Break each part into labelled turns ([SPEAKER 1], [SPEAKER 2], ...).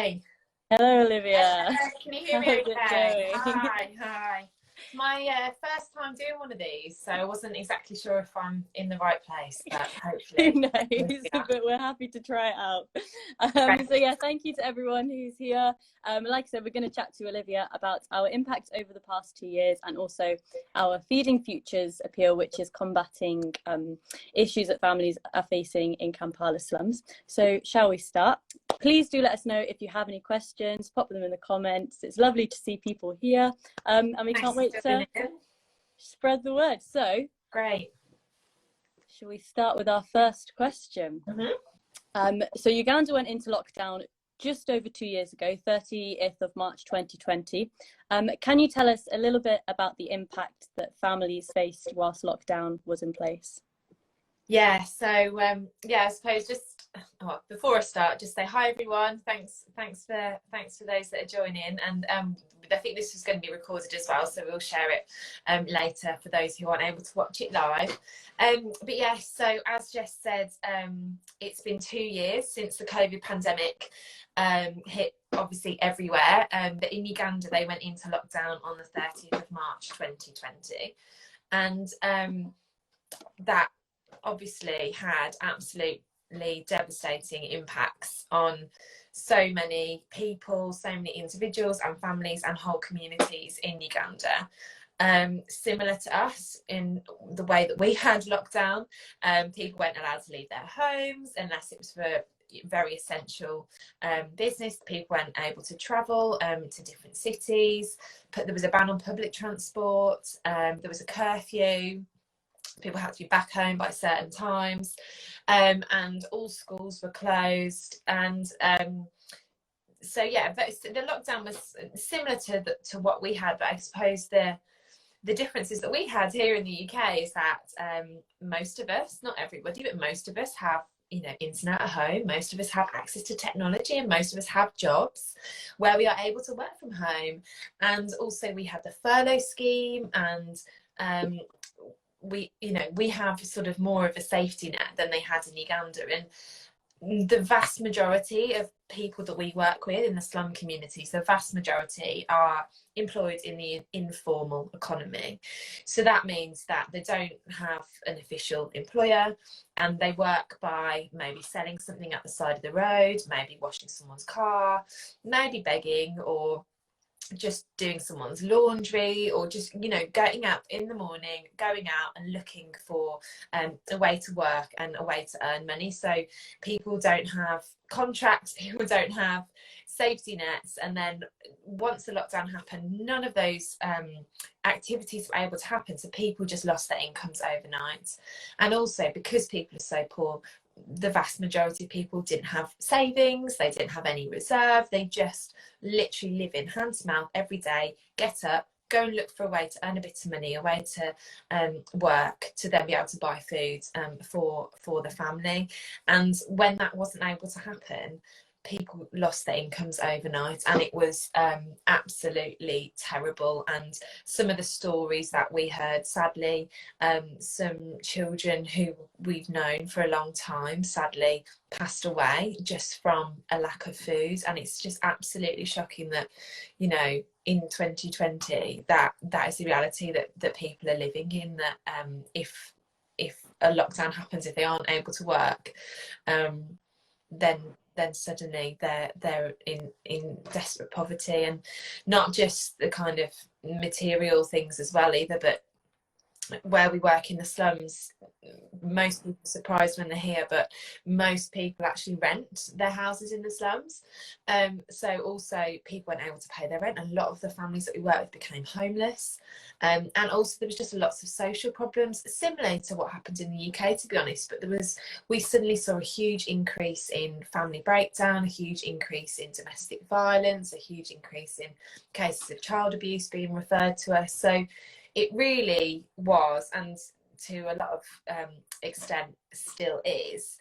[SPEAKER 1] Hi.
[SPEAKER 2] Hello, Olivia.
[SPEAKER 1] Hello, can you hear
[SPEAKER 2] How's
[SPEAKER 1] me
[SPEAKER 2] it
[SPEAKER 1] okay?
[SPEAKER 2] going?
[SPEAKER 1] Hi. It's my first time doing one of these, so I wasn't exactly sure if I'm in the right place, but
[SPEAKER 2] Who
[SPEAKER 1] hopefully.
[SPEAKER 2] knows?
[SPEAKER 1] Yeah.
[SPEAKER 2] But we're happy to try it out.
[SPEAKER 1] Great.
[SPEAKER 2] So yeah, thank you to everyone who's here. Like I said, we're going to chat to Olivia about our impact over the past 2 years and also our Feeding Futures appeal, which is combating issues that families are facing in Kampala slums. So shall we start? Please do let us know if you have any questions, pop them in the comments. It's lovely to see people here, and we
[SPEAKER 1] Thanks
[SPEAKER 2] can't
[SPEAKER 1] for
[SPEAKER 2] wait
[SPEAKER 1] joining
[SPEAKER 2] to
[SPEAKER 1] in.
[SPEAKER 2] spread the word. So
[SPEAKER 1] Great.
[SPEAKER 2] shall we start with our first question? So Uganda went into lockdown just over 2 years ago, 30th of March 2020. Can you tell us a little bit about the impact that families faced whilst lockdown was in place?
[SPEAKER 1] Yeah, so I suppose just before I start, just say hi everyone. Thanks for those that are joining, and I think this is going to be recorded as well, so we'll share it later for those who aren't able to watch it live. But yeah, so as Jess said, it's been 2 years since the COVID pandemic hit obviously everywhere, but in Uganda they went into lockdown on the 30th of March 2020, and that obviously had absolutely devastating impacts on so many people, so many individuals and families and whole communities in Uganda. Similar to us in the way that we had lockdown, people weren't allowed to leave their homes unless it was for very essential business. People weren't able to travel to different cities. There was a ban on public transport. There was a curfew. People had to be back home by certain times, and all schools were closed. And so yeah, the lockdown was similar to what we had, but I suppose the differences that we had here in the UK is that most of us, not everybody, but most of us have internet at home. Most of us have access to technology, and most of us have jobs where we are able to work from home. And also we had the furlough scheme, and we have sort of more of a safety net than they had in Uganda. And the vast majority of people that we work with in the slum communities, the vast majority are employed in the informal economy. So that means that they don't have an official employer, and they work by maybe selling something at the side of the road, maybe washing someone's car, maybe begging, or just doing someone's laundry, or just getting up in the morning, going out and looking for a way to work and a way to earn money. So people don't have contracts, people don't have safety nets, and then once the lockdown happened, none of those activities were able to happen, so people just lost their incomes overnight. And also because people are so poor, the vast majority of people didn't have savings, they didn't have any reserve, they just literally live in hand to mouth every day, get up, go and look for a way to earn a bit of money, a way to work, to then be able to buy food for the family. And when that wasn't able to happen, people lost their incomes overnight, and it was absolutely terrible. And some of the stories that we heard, sadly, some children who we've known for a long time sadly passed away just from a lack of food. And it's just absolutely shocking that in 2020 that is the reality that people are living in, that if a lockdown happens, if they aren't able to work, then suddenly they're in desperate poverty. And not just the kind of material things as well either, but where we work in the slums, most people are surprised when they're here, but most people actually rent their houses in the slums. So also people weren't able to pay their rent, and a lot of the families that we work with became homeless. And also there was just lots of social problems similar to what happened in the UK, to be honest. But we suddenly saw a huge increase in family breakdown, a huge increase in domestic violence, a huge increase in cases of child abuse being referred to us. So it really was, and to a lot of extent still is,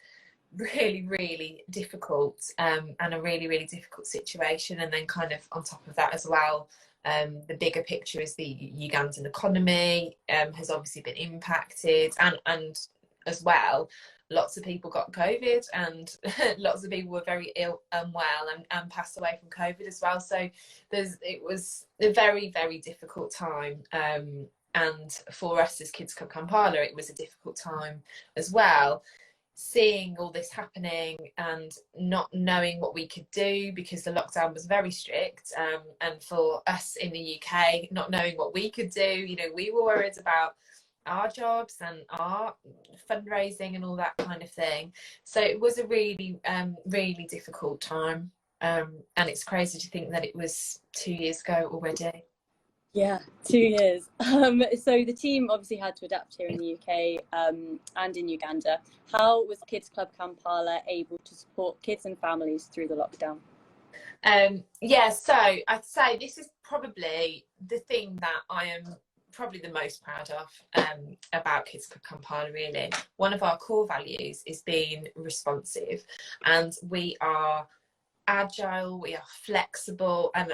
[SPEAKER 1] really, really difficult, and a really, really difficult situation. And then kind of on top of that as well, the bigger picture is the Ugandan economy has obviously been impacted, and as well lots of people got COVID, and lots of people were very ill and well, and passed away from COVID as well. So it was a very, very difficult time. And for us as Kids Club Kampala, it was a difficult time as well, seeing all this happening and not knowing what we could do because the lockdown was very strict, and for us in the UK, not knowing what we could do. You know, we were worried about our jobs and our fundraising and all that kind of thing. So it was a really really difficult time, and it's crazy to think that it was 2 years ago already.
[SPEAKER 2] Yeah, 2 years. So the team obviously had to adapt here in the UK and in Uganda. How was Kids Club Kampala able to support kids and families through the lockdown?
[SPEAKER 1] Yeah, so I'd say this is probably the thing that I am probably the most proud of about Kids Club Kampala, really. One of our core values is being responsive, and we are agile, we are flexible, and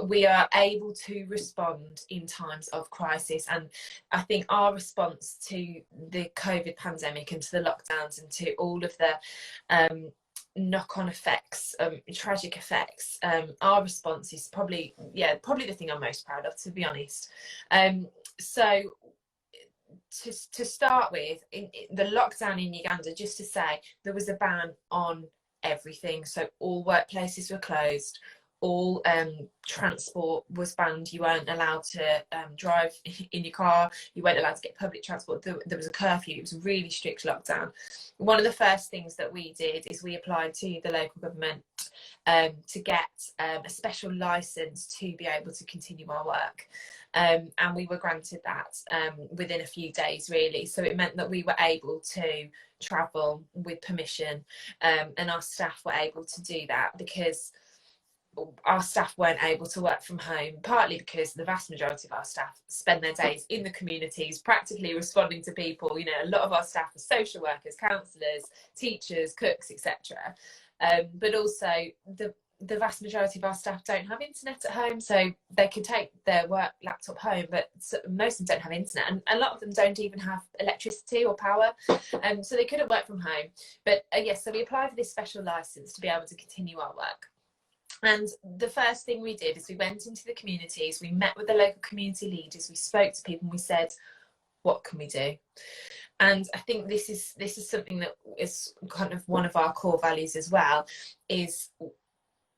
[SPEAKER 1] we are able to respond in times of crisis. And I think our response to the COVID pandemic and to the lockdowns and to all of the knock-on effects, tragic effects, our response is probably the thing I'm most proud of, to be honest. So to start with, in the lockdown in Uganda, just to say, there was a ban on everything. So all workplaces were closed, all transport was banned. You weren't allowed to drive in your car, you weren't allowed to get public transport. There was a curfew. It was a really strict lockdown. One of the first things that we did is we applied to the local government to get a special license to be able to continue our work, and we were granted that within a few days, really. So it meant that we were able to travel with permission, and our staff were able to do that because our staff weren't able to work from home, partly because the vast majority of our staff spend their days in the communities practically responding to people. You know, a lot of our staff are social workers, counsellors, teachers, cooks, etc. But also the vast majority of our staff don't have internet at home, so they can take their work laptop home, but most of them don't have internet, and a lot of them don't even have electricity or power, so they couldn't work from home. But yes, so we applied for this special license to be able to continue our work. And the first thing we did is we went into the communities, we met with the local community leaders, we spoke to people, and we said, what can we do? And I think this is something that is kind of one of our core values as well, is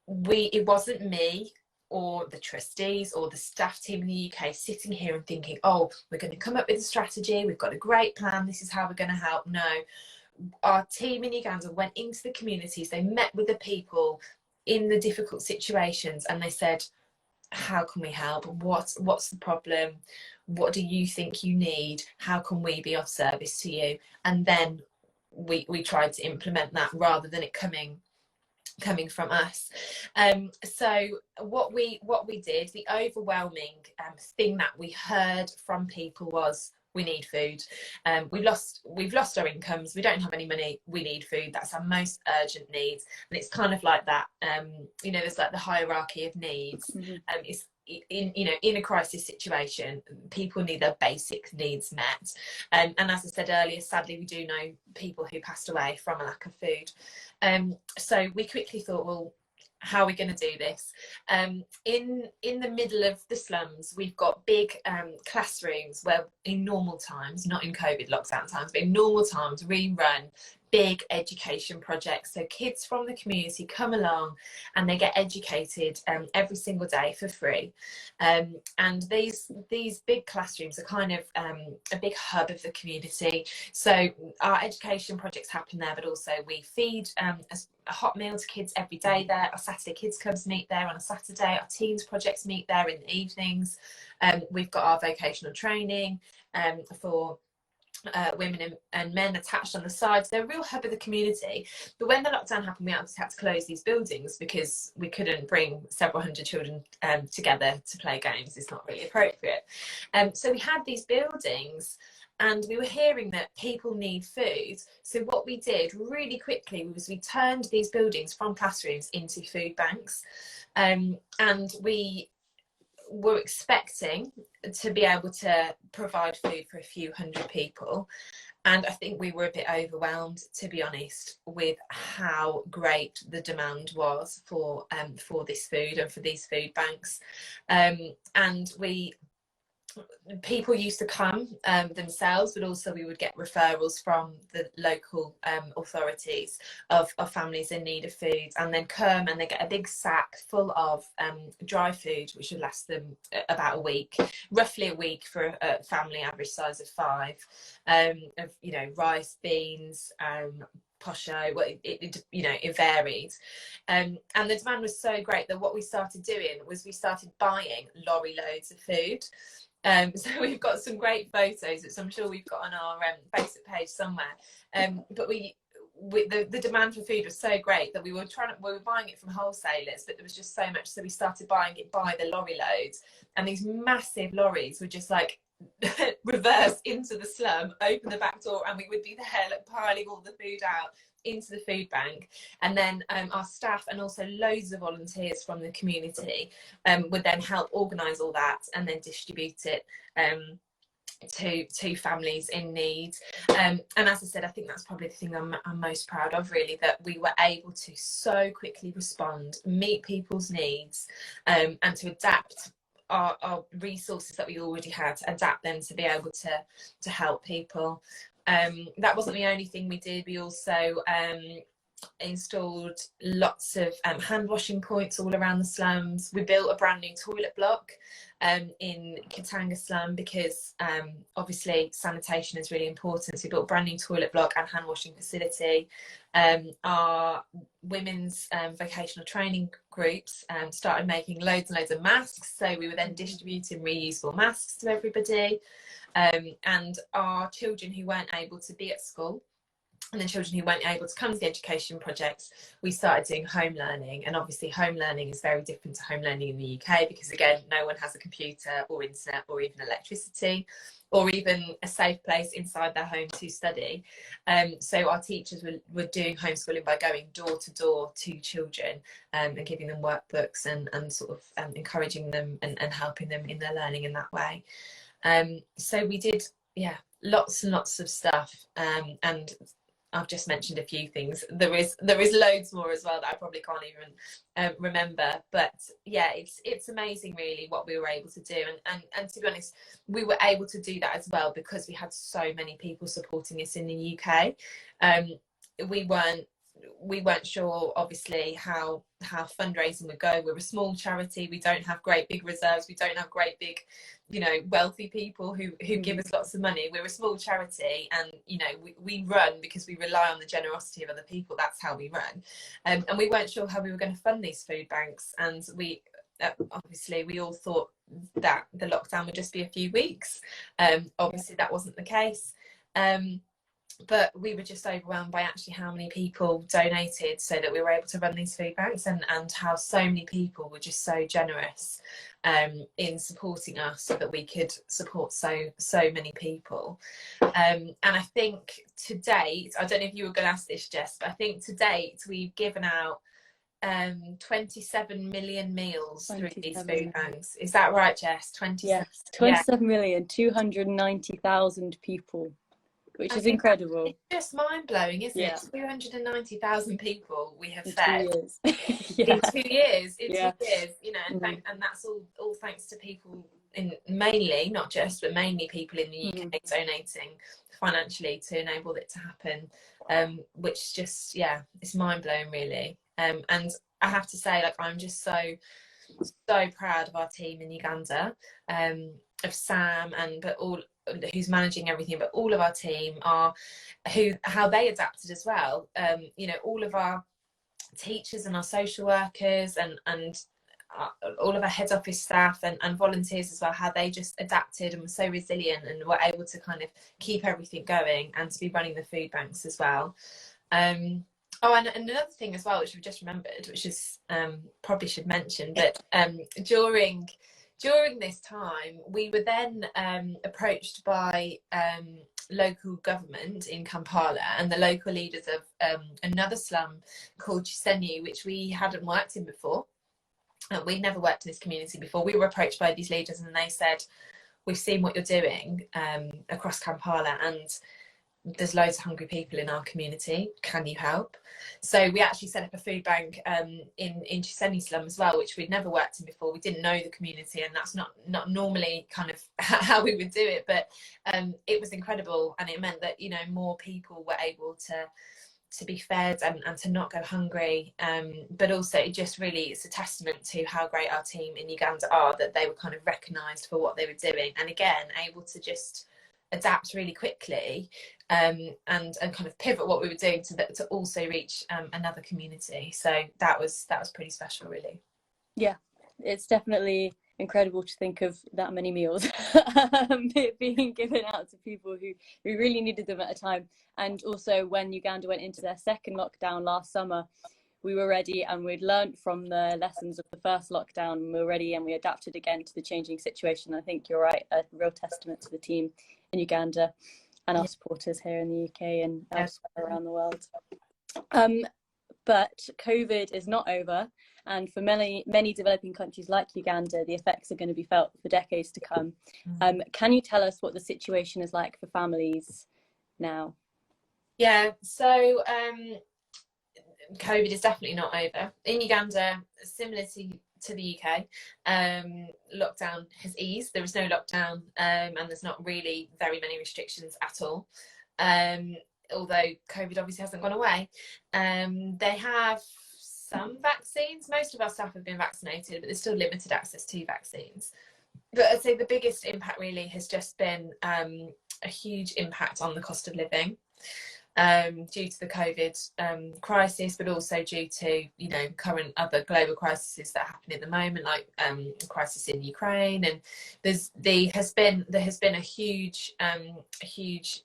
[SPEAKER 1] it wasn't me or the trustees or the staff team in the UK sitting here and thinking, oh, we're going to come up with a strategy, we've got a great plan, this is how we're going to help. No, our team in Uganda went into the communities, they met with the people in the difficult situations, and they said, how can we help? What's the problem? What do you think you need? How can we be of service to you? And then we tried to implement that rather than it coming from us. So what we did, the overwhelming thing that we heard from people was, we need food. We've lost our incomes, we don't have any money, we need food. That's our most urgent needs. And it's kind of like that, you know, there's like the hierarchy of needs. It's in a crisis situation, people need their basic needs met, and as I said earlier, sadly we do know people who passed away from a lack of food. So we quickly thought, well, how are we going to do this? In the middle of the slums, we've got big classrooms where in normal times, not in COVID lockdown times, but in normal times, we run big education projects. So kids from the community come along and they get educated every single day for free. And these big classrooms are kind of a big hub of the community. So our education projects happen there, but also we feed a hot meal to kids every day there. Our Saturday kids clubs meet there on a Saturday. Our teens projects meet there in the evenings. We've got our vocational training for women and men attached on the sides. They're a real hub of the community. But when the lockdown happened, we had to close these buildings because we couldn't bring several hundred children together to play games. It's not really appropriate. So we had these buildings, and we were hearing that people need food. So what we did really quickly was we turned these buildings from classrooms into food banks, and we were expecting to be able to provide food for a few hundred people. And I think we were a bit overwhelmed, to be honest, with how great the demand was for this food and for these food banks. And people used to come themselves, but also we would get referrals from the local authorities of families in need of food, and then come and they get a big sack full of dry food, which would last them about a week, roughly a week for a family average size of 5, of, you know, rice, beans, posho. Well, it varied, and the demand was so great that what we started doing was we started buying lorry loads of food. So we've got some great photos, which I'm sure we've got on our Facebook page somewhere. But the demand for food was so great that we were buying it from wholesalers, but there was just so much, so we started buying it by the lorry loads, and these massive lorries were just like reverse into the slum, open the back door, and we would be there like piling all the food out into the food bank. And then our staff and also loads of volunteers from the community would then help organise all that and then distribute it to families in need. And as I said, I think that's probably the thing I'm most proud of, really, that we were able to so quickly respond, meet people's needs, and to adapt our resources that we already had, adapt them to be able to help people. That wasn't the only thing we did. We also installed lots of hand washing points all around the slums. We built a brand new toilet block in Katanga slum because obviously sanitation is really important. So we built a brand new toilet block and hand washing facility. Our women's vocational training groups started making loads and loads of masks, so we were then distributing reusable masks to everybody. And our children who weren't able to be at school, and the children who weren't able to come to the education projects, we started doing home learning. And obviously home learning is very different to home learning in the UK because, again, no one has a computer or internet or even electricity or even a safe place inside their home to study. So our teachers were doing homeschooling by going door to door to children and giving them workbooks and sort of encouraging them and helping them in their learning in that way. So we did, lots and lots of stuff, and I've just mentioned a few things. There is loads more as well that I probably can't even remember. But yeah, it's amazing really what we were able to do, and to be honest, we were able to do that as well because we had so many people supporting us in the UK. We weren't sure, obviously, how fundraising would go. We're a small charity. We don't have great big reserves. We don't have great big, wealthy people who give us lots of money. We're a small charity, and we run because we rely on the generosity of other people. That's how we run. And we weren't sure how we were going to fund these food banks. And we obviously we all thought that the lockdown would just be a few weeks. Obviously that wasn't the case. But we were just overwhelmed by actually how many people donated so that we were able to run these food banks, and how so many people were just so generous in supporting us so that we could support so many people. And I think to date, I don't know if you were going to ask this, Jess, but I think to date we've given out 27 million meals through these food banks. Is that right, Jess? 27.
[SPEAKER 2] Yes, 27,290,000 people. Which is incredible.
[SPEAKER 1] It's just mind-blowing, isn't it? 290,000 people we have fed
[SPEAKER 2] in 2 years.
[SPEAKER 1] In 2 years, and that's all thanks to people mainly, not just, but mainly people in the UK donating financially to enable it to happen, which just, it's mind-blowing really. And I have to say, I'm just so proud of our team in Uganda, of Sam who's managing everything, but all of our team how they adapted as well. All of our teachers and our social workers and all of our head office staff and volunteers as well, how they just adapted and were so resilient and were able to kind of keep everything going and to be running the food banks as well. And another thing as well, which we've just remembered, which is probably should mention, but during this time, we were then approached by local government in Kampala and the local leaders of another slum called Chisenyi, which we hadn't worked in before. We'd never worked in this community before. We were approached by these leaders and they said, "We've seen what you're doing across Kampala, and there's loads of hungry people in our community. Can you help? So we actually set up a food bank in Chiseni slum as well, which we'd never worked in before. We didn't know the community, and that's not normally kind of how we would do it, but it was incredible, and it meant that, you know, more people were able to be fed and to not go hungry, but also it just really, it's a testament to how great our team in Uganda are, that they were kind of recognised for what they were doing, and again able to just adapt really quickly, and kind of pivot what we were doing to also reach another community. So that was pretty special, really.
[SPEAKER 2] Yeah, it's definitely incredible to think of that many meals being given out to people who really needed them at a time. And also when Uganda went into their second lockdown last summer, we were ready, and we'd learned from the lessons of the first lockdown, and we were ready, and we adapted again to the changing situation. I think you're right, a real testament to the team in Uganda and our supporters here in the UK and elsewhere around the world. But COVID is not over, and for many developing countries like Uganda, the effects are going to be felt for decades to come. Can you tell us what the situation is like for families now?
[SPEAKER 1] Yeah, so COVID is definitely not over. In Uganda, similar to the UK, lockdown has eased. There is no lockdown, and there's not really very many restrictions at all. Although COVID obviously hasn't gone away. They have some vaccines. Most of our staff have been vaccinated, but there's still limited access to vaccines. But I'd say the biggest impact really has just been a huge impact on the cost of living, due to the COVID crisis, but also due to, you know, current other global crises that happen at the moment, like the crisis in Ukraine. And there has been a huge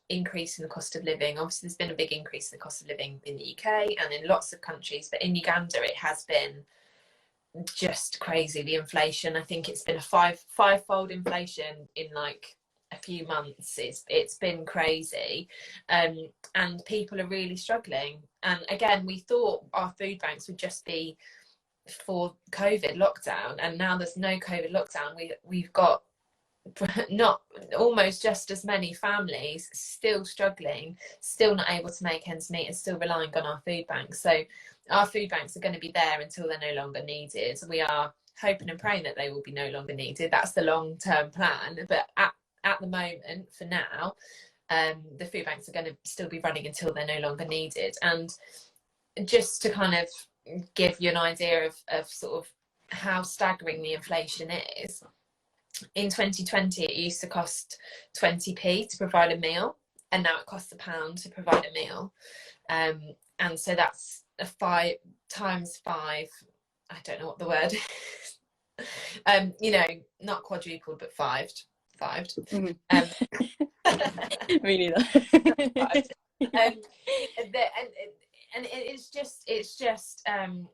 [SPEAKER 1] increase in the cost of living. Obviously, there's been a big increase in the cost of living in the UK and in lots of countries, but in Uganda, it has been just crazy. The inflation, I think it's been a five-fold inflation in like a few months. It's been crazy, and people are really struggling. And again, we thought our food banks would just be for COVID lockdown, and now there's no COVID lockdown. We've got not almost just as many families still struggling, still not able to make ends meet, and still relying on our food banks. So our food banks are going to be there until they're no longer needed. We are hoping and praying that they will be no longer needed. That's the long-term plan, but at the moment, for now, the food banks are going to still be running until they're no longer needed. And just to kind of give you an idea of sort of how staggering the inflation is, in 2020 it used to cost 20p to provide a meal, and now it costs £1 to provide a meal. And so that's a 5 times 5, I don't know what the word is. You know, not quadrupled, but fived.
[SPEAKER 2] Me neither.
[SPEAKER 1] And it's just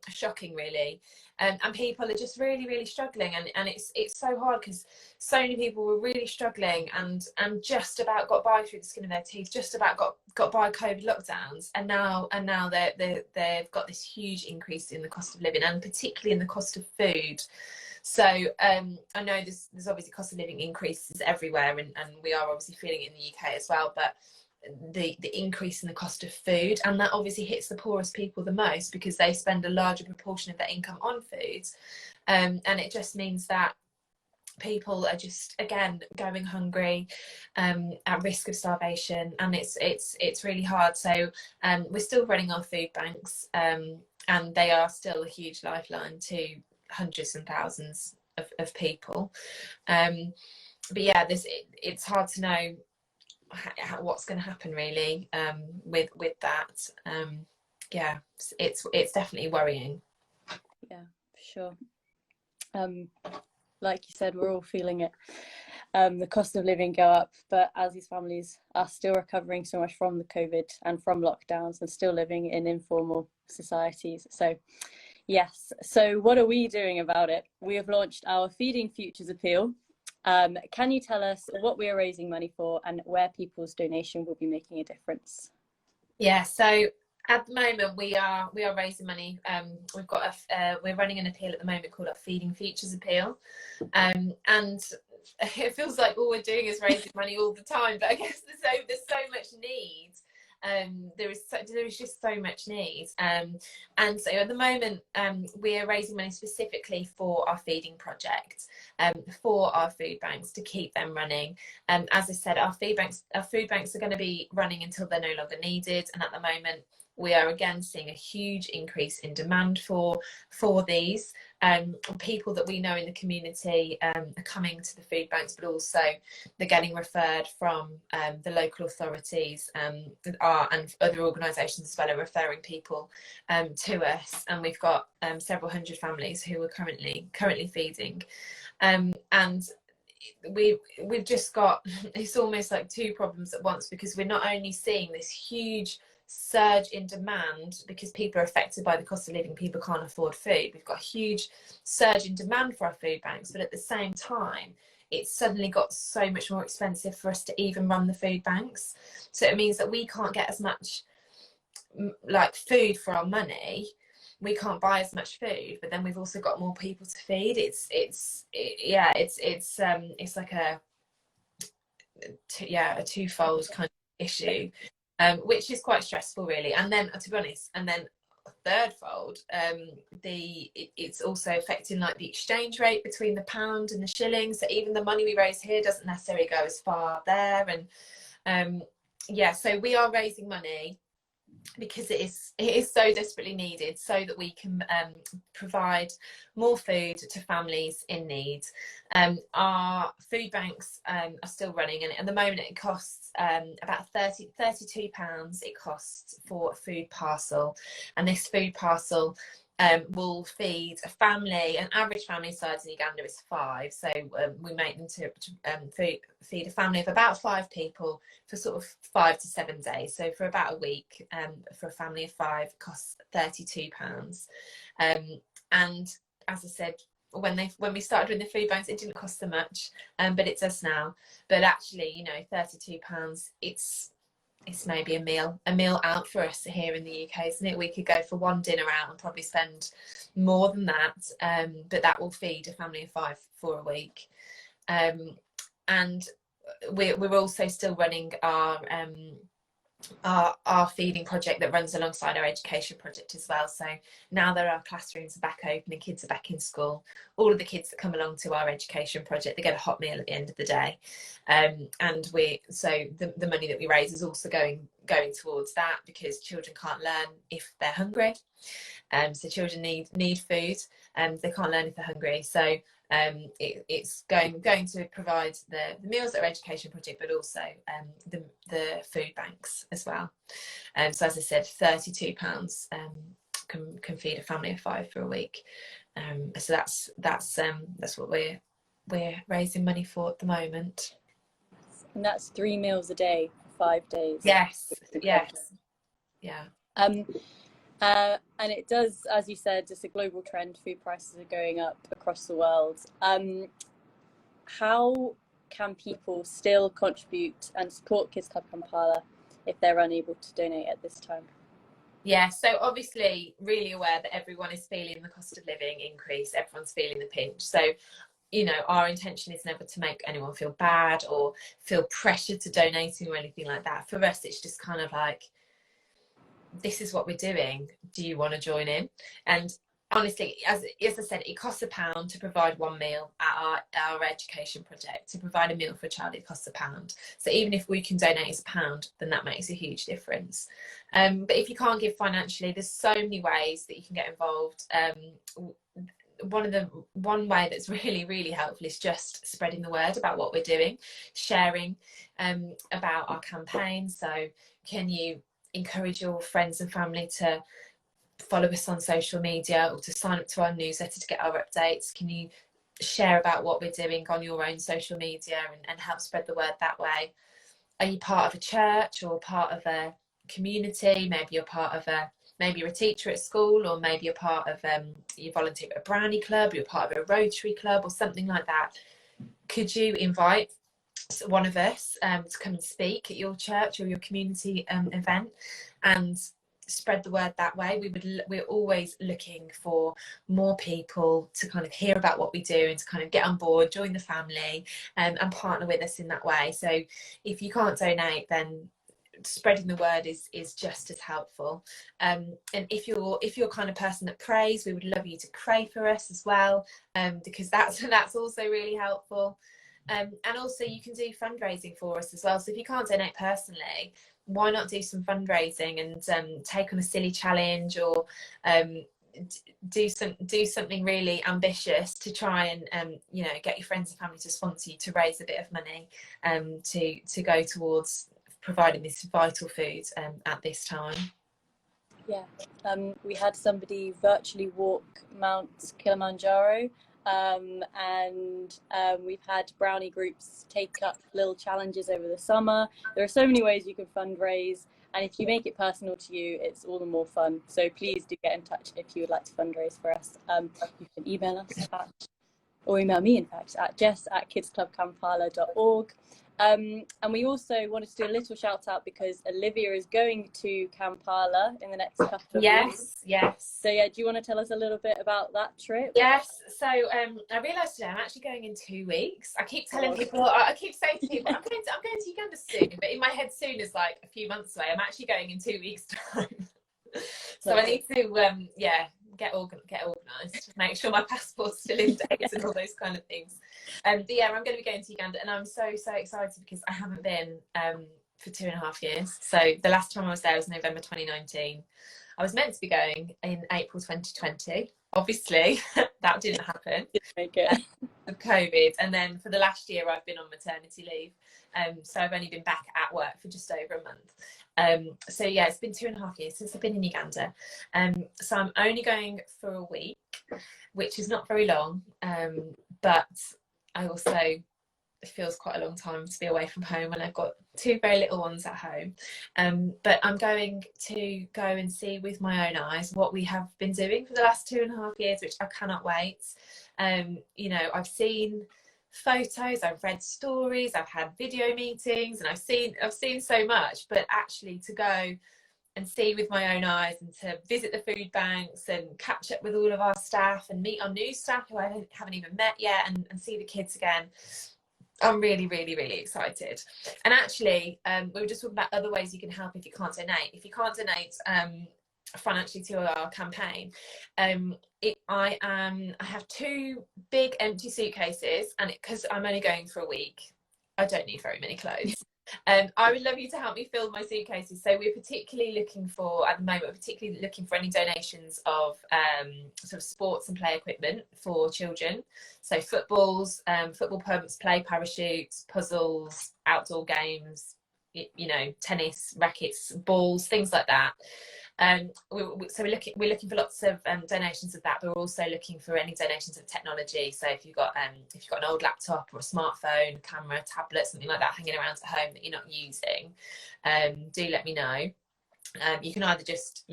[SPEAKER 1] shocking, really, and people are just really struggling, and it's so hard because so many people were really struggling and just about got by through the skin of their teeth, just about got by COVID lockdowns, and now they've got this huge increase in the cost of living, and particularly in the cost of food. So I know there's obviously cost of living increases everywhere, and we are obviously feeling it in the UK as well, but the increase in the cost of food, and that obviously hits the poorest people the most because they spend a larger proportion of their income on foods, and it just means that people are just again going hungry, at risk of starvation, and it's really hard. So we're still running our food banks, and they are still a huge lifeline to hundreds and thousands of people, but yeah, it's hard to know what's going to happen really, with that. Yeah, it's definitely worrying.
[SPEAKER 2] Yeah, for sure. Like you said, we're all feeling it. The cost of living go up, but as these families are still recovering so much from the COVID and from lockdowns and still living in informal societies. So yes, so what are we doing about it? We have launched our Feeding Futures appeal. Can you tell us what we are raising money for and where people's donation will be making a difference?
[SPEAKER 1] Yeah, so at the moment we are raising money. We've got we're running an appeal at the moment called our Feeding Futures appeal, and it feels like all we're doing is raising money all the time, but I guess there's so much need There is just so much need, and so at the moment we are raising money specifically for our feeding project, for our food banks, to keep them running. As I said, our food banks are going to be running until they're no longer needed, and at the moment we are again seeing a huge increase in demand for these. People that we know in the community are coming to the food banks, but also they're getting referred from the local authorities, and other organisations as well are referring people to us, and we've got several hundred families who are currently feeding, and we've just got, it's almost like two problems at once, because we're not only seeing this huge surge in demand because people are affected by the cost of living, people can't afford food. We've got a huge surge in demand for our food banks, but at the same time it's suddenly got so much more expensive for us to even run the food banks. So it means that we can't get as much like food for our money, we can't buy as much food, but then we've also got more people to feed. It's like a twofold kind of issue, which is quite stressful really. And then to be honest, and then thirdfold, it's also affecting like the exchange rate between the pound and the shilling, so even the money we raise here doesn't necessarily go as far there. And so we are raising money because it is so desperately needed, so that we can provide more food to families in need. Our food banks are still running, and at the moment it costs about £32 it costs for a food parcel, and this food parcel will feed a family. An average family size in Uganda is 5, so we make them to feed a family of about 5 people for sort of 5 to 7 days. So for about a week, for a family of 5, costs £32. And as I said, when we started with the food banks, it didn't cost so much, but it does now. But actually, you know, £32, it's maybe a meal out for us here in the UK, isn't it? We could go for one dinner out and probably spend more than that, but that will feed a family of 5 for a week. And we're also still running our feeding project that runs alongside our education project as well. So now that our classrooms are back open and kids are back in school, all of the kids that come along to our education project, they get a hot meal at the end of the day, and the money that we raise is also going towards that, because children can't learn if they're hungry. So children need food, and they can't learn if they're hungry. So it's going to provide the meals at our education project, but also the food banks as well. So as I said, £32 can feed a family of 5 for a week. So that's what we're raising money for at the moment.
[SPEAKER 2] And that's 3 meals a day for 5 days.
[SPEAKER 1] Yes. Yeah.
[SPEAKER 2] And it does, as you said, it's a global trend. Food prices are going up across the world. How can people still contribute and support Kids Club Kampala if they're unable to donate at this time?
[SPEAKER 1] Yeah, so obviously really aware that everyone is feeling the cost of living increase, everyone's feeling the pinch. So, you know, our intention is never to make anyone feel bad or feel pressured to donating or anything like that. For us, it's just kind of like, this is what we're doing. Do you want to join in? And honestly, as I said, it costs £1 to provide one meal at our education project. To provide a meal for a child, it costs £1. So even if we can donate as £1, then that makes a huge difference. But if you can't give financially, there's so many ways that you can get involved. One way that's really, really helpful is just spreading the word about what we're doing, sharing about our campaign. So can you encourage your friends and family to follow us on social media or to sign up to our newsletter to get our updates? Can you share about what we're doing on your own social media and help spread the word that way? Are you part of a church or part of a community? Maybe you're a teacher at school, or maybe you're part of you volunteer at a brownie club, you're part of a Rotary club or something like that. Could you invite one of us to come and speak at your church or your community event and spread the word that way? We're always looking for more people to kind of hear about what we do and to kind of get on board, join the family, and partner with us in that way. So if you can't donate, then spreading the word is just as helpful. And if you're kind of person that prays, we would love you to pray for us as well, because that's also really helpful. And also you can do fundraising for us as well. So if you can't donate personally, why not do some fundraising and take on a silly challenge, or do something really ambitious to try and you know, get your friends and family to sponsor you to raise a bit of money to go towards providing this vital food at this time.
[SPEAKER 2] Yeah, we had somebody virtually walk Mount Kilimanjaro, and we've had brownie groups take up little challenges over the summer. There are so many ways you can fundraise, and if you make it personal to you, it's all the more fun. So please do get in touch if you would like to fundraise for us. You can email us or email me, in fact, at jess@kidsclubkampala.org. And we also wanted to do a little shout out because Olivia is going to Kampala in the next couple of weeks.
[SPEAKER 1] Yes.
[SPEAKER 2] So yeah, do you want to tell us a little bit about that trip?
[SPEAKER 1] Yes. So I realised today I'm actually going in 2 weeks. I keep telling people, I keep saying to people, I'm going to Uganda soon, but in my head soon is like a few months away. I'm actually going in 2 weeks' time. So I need to get organised, make sure my passport's still in date and all those kind of things. But yeah, I'm going to be going to Uganda, and I'm so excited because I haven't been for 2.5 years. So the last time I was there was November 2019. I was meant to be going in April 2020. Obviously, that didn't happen. Of COVID, and then for the last year I've been on maternity leave, so I've only been back at work for just over a month. So yeah, it's been 2.5 years since I've been in Uganda, so I'm only going for a week, which is not very long, but I also, it feels quite a long time to be away from home when I've got 2 very little ones at home. But I'm going to go and see with my own eyes what we have been doing for the last 2.5 years, which I cannot wait. You know, I've seen photos, I've read stories, I've had video meetings, and I've seen so much, but actually to go and see with my own eyes and to visit the food banks and catch up with all of our staff and meet our new staff who I haven't even met yet, and see the kids again. I'm really excited. And actually, we were just talking about other ways you can help if you can't donate. If you can't donate financially to our campaign, I have 2 big empty suitcases, and because I'm only going for a week, I don't need very many clothes. I would love you to help me fill my suitcases. So we're particularly looking for, at the moment, any donations of sort of sports and play equipment for children. So footballs, football pumps, play parachutes, puzzles, outdoor games, you know, tennis rackets, balls, things like that. So we're looking for lots of donations of that, but we're also looking for any donations of technology. So if you've got an old laptop or a smartphone, camera, tablet, something like that hanging around at home that you're not using, do let me know. You can either just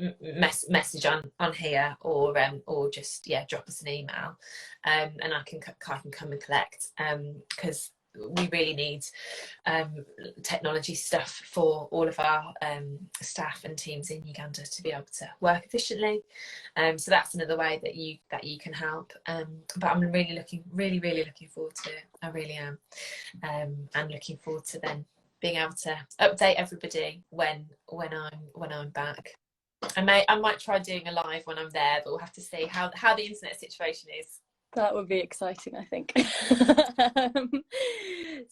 [SPEAKER 1] message on here, or just drop us an email, and I can come and collect, because we really need technology stuff for all of our staff and teams in Uganda to be able to work efficiently. So that's another way that you can help. But I'm really looking forward to it. I really am, and looking forward to then being able to update everybody when I'm back. I might try doing a live when I'm there, but we'll have to see how the internet situation is.
[SPEAKER 2] That would be exciting, I think.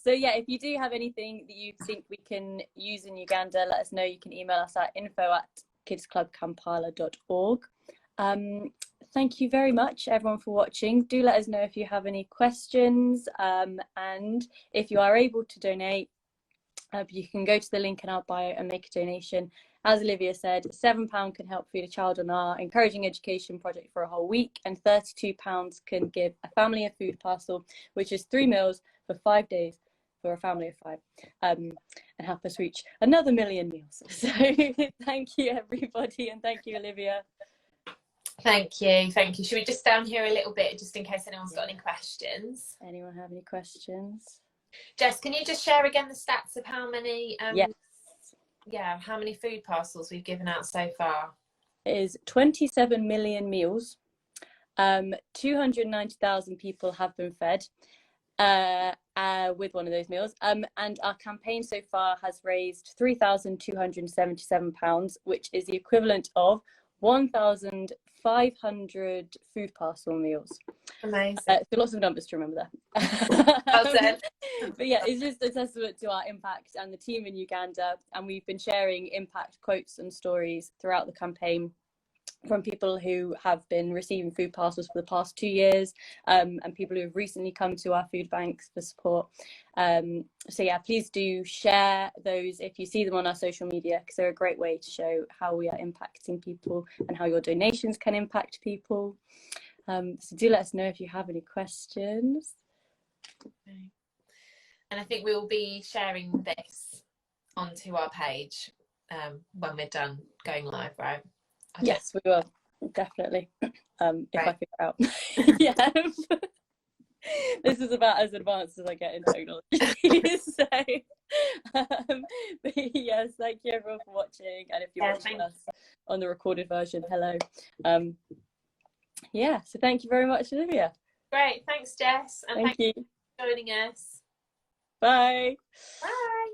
[SPEAKER 2] So yeah, if you do have anything that you think we can use in Uganda, let us know. You can email us at info@kidsclubkampala.org. Thank you very much, everyone, for watching. Do let us know if you have any questions, and if you are able to donate, you can go to the link in our bio and make a donation. As Olivia said, £7 can help feed a child on our encouraging education project for a whole week, and £32 can give a family a food parcel, which is 3 meals for 5 days for a family of 5, and help us reach another 1 million meals. So thank you, everybody, and thank you, Olivia.
[SPEAKER 1] Thank you. Should we just down here a little bit, just in case anyone's got any questions?
[SPEAKER 2] Anyone have any questions?
[SPEAKER 1] Jess, can you just share again the stats of how many how many food parcels we've given out so far?
[SPEAKER 2] It is 27 million meals. 290,000 people have been fed. with one of those meals. And our campaign so far has raised £3,277, which is the equivalent of 1,500 food parcel meals.
[SPEAKER 1] Amazing.
[SPEAKER 2] So lots of numbers to remember there. But yeah, it's just a testament to our impact and the team in Uganda. And we've been sharing impact quotes and stories throughout the campaign from people who have been receiving food parcels for the past 2 years, and people who have recently come to our food banks for support. So yeah, please do share those if you see them on our social media, because they're a great way to show how we are impacting people and how your donations can impact people. So do let us know if you have any questions.
[SPEAKER 1] Okay. And I think we will be sharing this onto our page when we're done going live, right?
[SPEAKER 2] Yes, we will, definitely. If
[SPEAKER 1] right.
[SPEAKER 2] I figure it out. Yeah. This is about as advanced as I get in technology. So, but yes, thank you everyone for watching. And if you're watching us on the recorded version, hello. Yeah, so thank you very much, Olivia.
[SPEAKER 1] Great, thanks, Jess. And
[SPEAKER 2] thank you
[SPEAKER 1] for joining us.
[SPEAKER 2] Bye.
[SPEAKER 1] Bye.